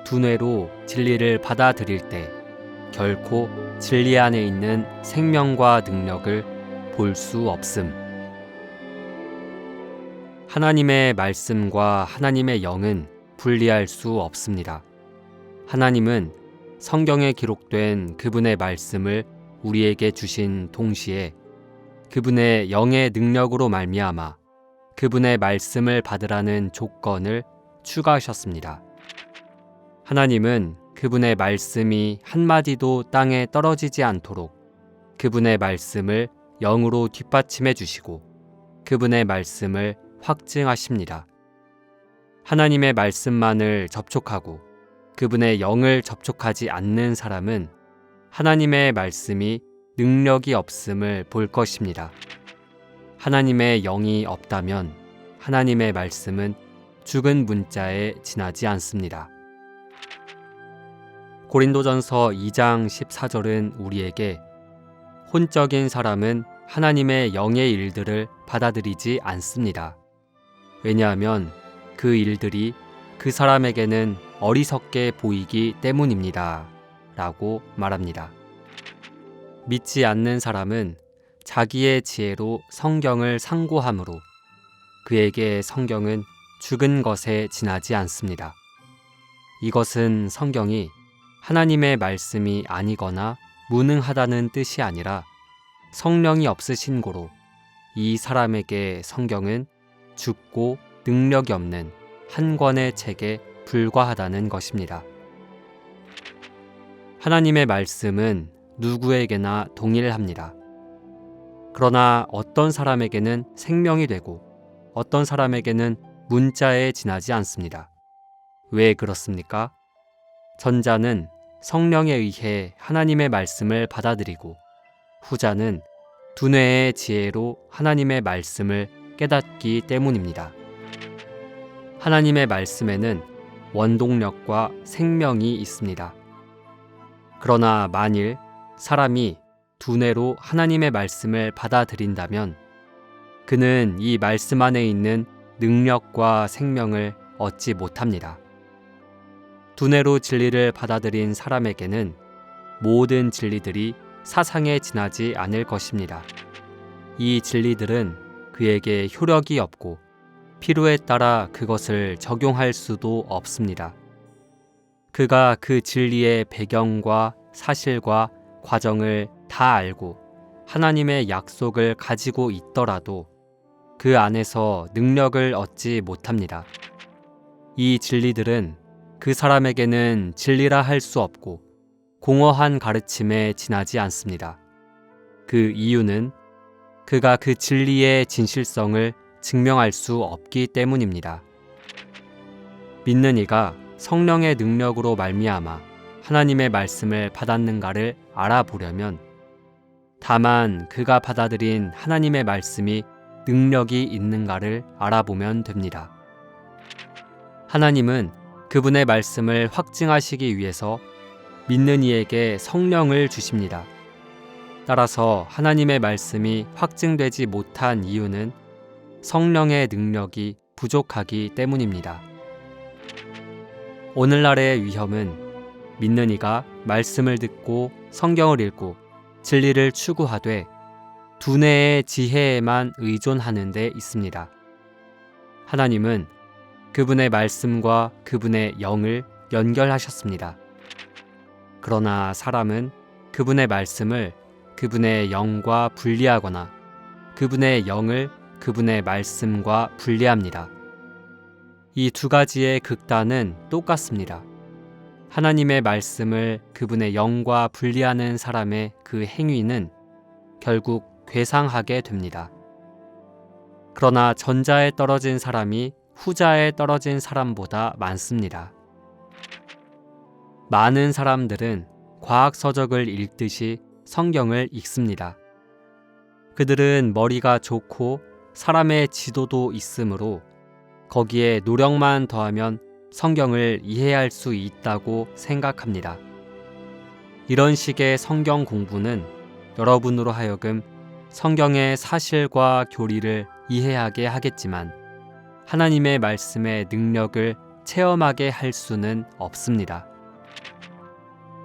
두뇌로 진리를 받아들일 때 결코 진리 안에 있는 생명과 능력을 볼 수 없음. 하나님의 말씀과 하나님의 영은 분리할 수 없습니다. 하나님은 성경에 기록된 그분의 말씀을 우리에게 주신 동시에 그분의 영의 능력으로 말미암아 그분의 말씀을 받으라는 조건을 추가하셨습니다. 하나님은 그분의 말씀이 한마디도 땅에 떨어지지 않도록 그분의 말씀을 영으로 뒷받침해 주시고 그분의 말씀을 확증하십니다. 하나님의 말씀만을 접촉하고 그분의 영을 접촉하지 않는 사람은 하나님의 말씀이 능력이 없음을 볼 것입니다. 하나님의 영이 없다면 하나님의 말씀은 죽은 문자에 지나지 않습니다. 고린도전서 2장 14절은 우리에게 혼적인 사람은 하나님의 영의 일들을 받아들이지 않습니다. 왜냐하면 그 일들이 그 사람에게는 어리석게 보이기 때문입니다. 라고 말합니다. 믿지 않는 사람은 자기의 지혜로 성경을 상고하므로 그에게 성경은 죽은 것에 지나지 않습니다. 이것은 성경이 하나님의 말씀이 아니거나 무능하다는 뜻이 아니라 성령이 없으신 고로 이 사람에게 성경은 죽고 능력이 없는 한 권의 책에 불과하다는 것입니다. 하나님의 말씀은 누구에게나 동일합니다. 그러나 어떤 사람에게는 생명이 되고 어떤 사람에게는 문자에 지나지 않습니다. 왜 그렇습니까? 전자는 성령에 의해 하나님의 말씀을 받아들이고 후자는 두뇌의 지혜로 하나님의 말씀을 깨닫기 때문입니다. 하나님의 말씀에는 원동력과 생명이 있습니다. 그러나 만일 사람이 두뇌로 하나님의 말씀을 받아들인다면 그는 이 말씀 안에 있는 능력과 생명을 얻지 못합니다. 두뇌로 진리를 받아들인 사람에게는 모든 진리들이 사상에 지나지 않을 것입니다. 이 진리들은 그에게 효력이 없고 필요에 따라 그것을 적용할 수도 없습니다. 그가 그 진리의 배경과 사실과 과정을 다 알고 하나님의 약속을 가지고 있더라도 그 안에서 능력을 얻지 못합니다. 이 진리들은 그 사람에게는 진리라 할 수 없고 공허한 가르침에 지나지 않습니다. 그 이유는 그가 그 진리의 진실성을 증명할 수 없기 때문입니다. 믿는 이가 성령의 능력으로 말미암아 하나님의 말씀을 받았는가를 알아보려면 다만 그가 받아들인 하나님의 말씀이 능력이 있는가를 알아보면 됩니다. 하나님은 그분의 말씀을 확증하시기 위해서 믿는 이에게 성령을 주십니다. 따라서 하나님의 말씀이 확증되지 못한 이유는 성령의 능력이 부족하기 때문입니다. 오늘날의 위험은 믿는 이가 말씀을 듣고 성경을 읽고 진리를 추구하되 두뇌의 지혜에만 의존하는 데 있습니다. 하나님은 그분의 말씀과 그분의 영을 연결하셨습니다. 그러나 사람은 그분의 말씀을 그분의 영과 분리하거나 그분의 영을 그분의 말씀과 분리합니다. 이 두 가지의 극단은 똑같습니다. 하나님의 말씀을 그분의 영과 분리하는 사람의 그 행위는 결국 괴상하게 됩니다. 그러나 전자에 떨어진 사람이 후자에 떨어진 사람보다 많습니다. 많은 사람들은 과학서적을 읽듯이 성경을 읽습니다. 그들은 머리가 좋고 사람의 지도도 있으므로 거기에 노력만 더하면 성경을 이해할 수 있다고 생각합니다. 이런 식의 성경 공부는 여러분으로 하여금 성경의 사실과 교리를 이해하게 하겠지만 하나님의 말씀의 능력을 체험하게 할 수는 없습니다.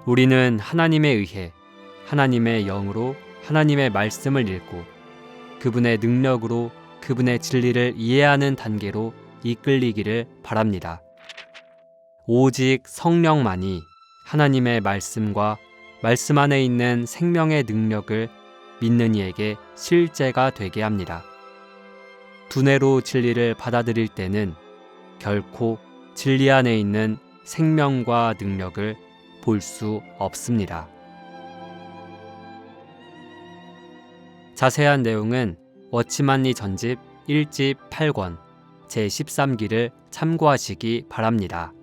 우리는 하나님에 의해 하나님의 영으로 하나님의 말씀을 읽고 그분의 능력으로 그분의 진리를 이해하는 단계로 이끌리기를 바랍니다. 오직 성령만이 하나님의 말씀과 말씀 안에 있는 생명의 능력을 믿는 이에게 실제가 되게 합니다. 두뇌로 진리를 받아들일 때는 결코 진리 안에 있는 생명과 능력을 볼 수 없습니다. 자세한 내용은 워치만리 전집 1집 8권 제13기를 참고하시기 바랍니다.